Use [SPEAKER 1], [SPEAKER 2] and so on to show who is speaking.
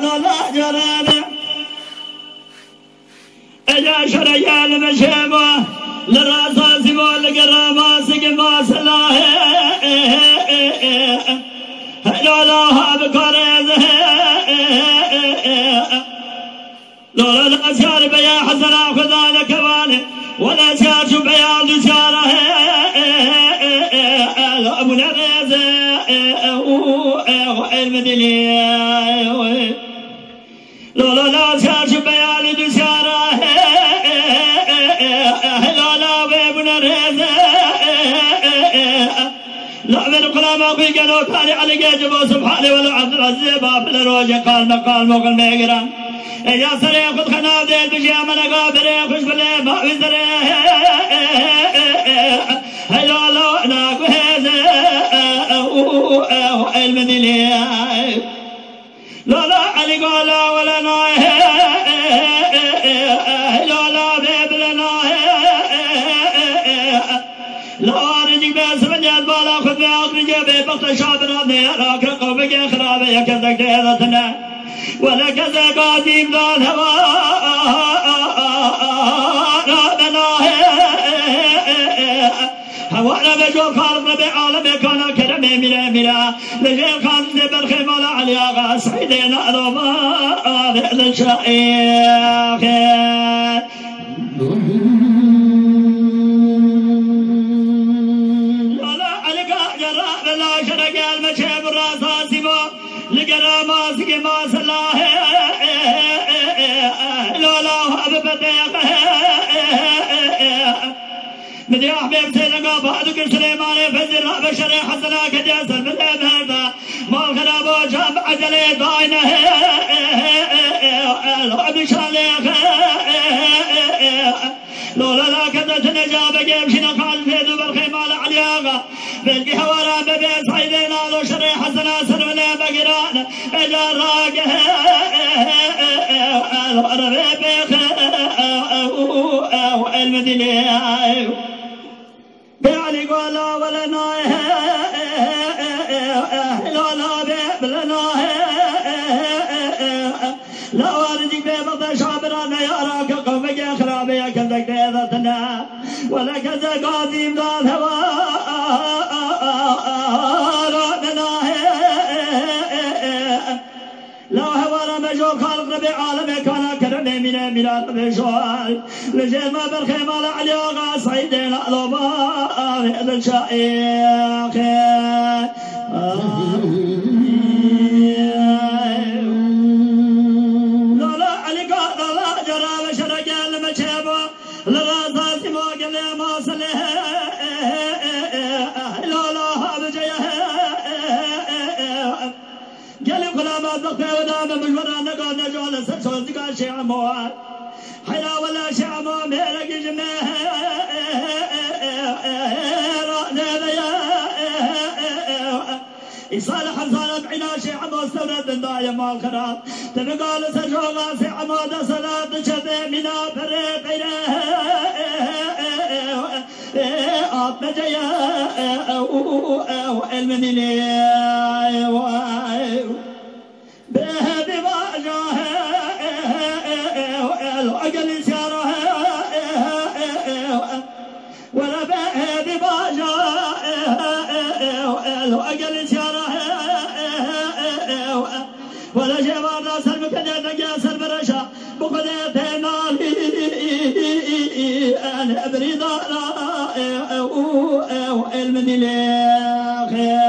[SPEAKER 1] لا جرابه اجا شريا المشيبه للراساس والقراماس قماس الله لا بكرزه لا لا سار بيا حسنا خذا كمان ولا سار شو بيا ساره ابو نرز المدني لا سار شو بيا ساره لا ابو نرز لا من قلما في قالوا ثاني على جيبه سبحانه ولا عبد العزيز باب الروجه قال مقال مقل ميقرا يا سري خذ خناديل بجامع قابر خش بالله ما في سري هلا لا انا كهذا المدني لا لا علي قال ولا لا لا لا بيبلنا لا رجع بس من بالا خذ اخرج ببطل شابنا نراك قومك خراب يا كذا كذا ولا كذا قادم ذا الهوى هوانا بجو خالق ربي عالمي كان كرمي ملا لجيل خان برخي مولا علي آغا سعيدين أروما هذا الشائخ ولا عليك جراء لا شرق المشيب الراس سيبو لقرا ماسك ماس الله لولا ببديق مدري أحباب سيدنا بعدك سليمان فزر بشر حسنا كجاسر بالأبهر ما الخراب وجاب عجلي داينه العب شاليخ لولا لا كذا تنجاب جيب شنا قال فيدو بالخيمال علياغا بلقي حوارا ببي سعيدنا لو شري حسنا سرمنا بقران اجا راقه العربي بيخ المدينة بيعلي قولا ولنا لا بيبلنا لا واردك بيبضى شابرانا ياراك قومك يا خرابي يا كذا كذا ولا كذا قادم ذا الهوى لا هوى مجو خالق ربي عالمي كان كرمي من ميلاد بشوال لجيل ما بالخيمال علي آغا سعيدين ألوبا هذا الشائخ لا لا علي قال لا جرى بشرق المشيبه لغاثة سماق اللي ما سله لا لا بجيه قال كل ما ضغطه ودام مجبر نقال نجول سرسو زكا شيع موال حلا ولا شيع مو ميرك جمه يصالح صالح بعنا شيع مو استورد دايا مال خراب تنقال سرسو غاسي عمود صلاة شبه منا فريق أبجيا المنيني بهذه واجه العقل سياره ولا بهذه واجه العقل سياره ولا جوار راس المكدر جاسر برشا بقدر مالي انا ابريد المنيني